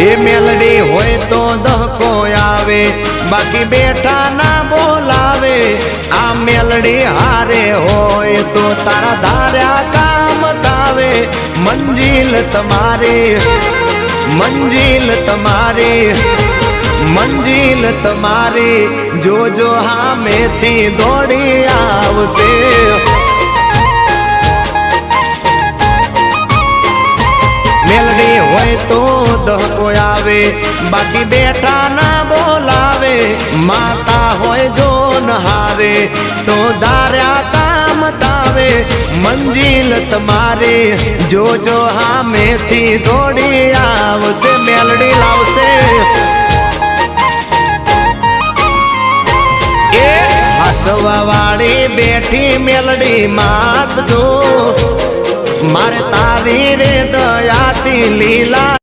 એ મેલડી હોય તો દહકો આવે, બાકી બેઠા ના બોલાવે। આ મેલડી હારે હોય તો તારા ધાર્યા કામ થાવે। મંજિલ તમારી, મંજિલ તમારી, મંજિલ તમારી, જોજો હામેથી દોડી આવશે। મેલડી હોય તો દહકો આવે, બાકી બેઠા ના બોલાવે। માતા હોય જો નહારે તો ધાર્યા કામ થાવે। મંજિલ તમારી, જોજો હામેથી દોડી આવશે। મેલડી લાવશે। એ હાચવા વાળી બેઠી મેલડી માત જો, મારે તારી રે દયાથી લીલા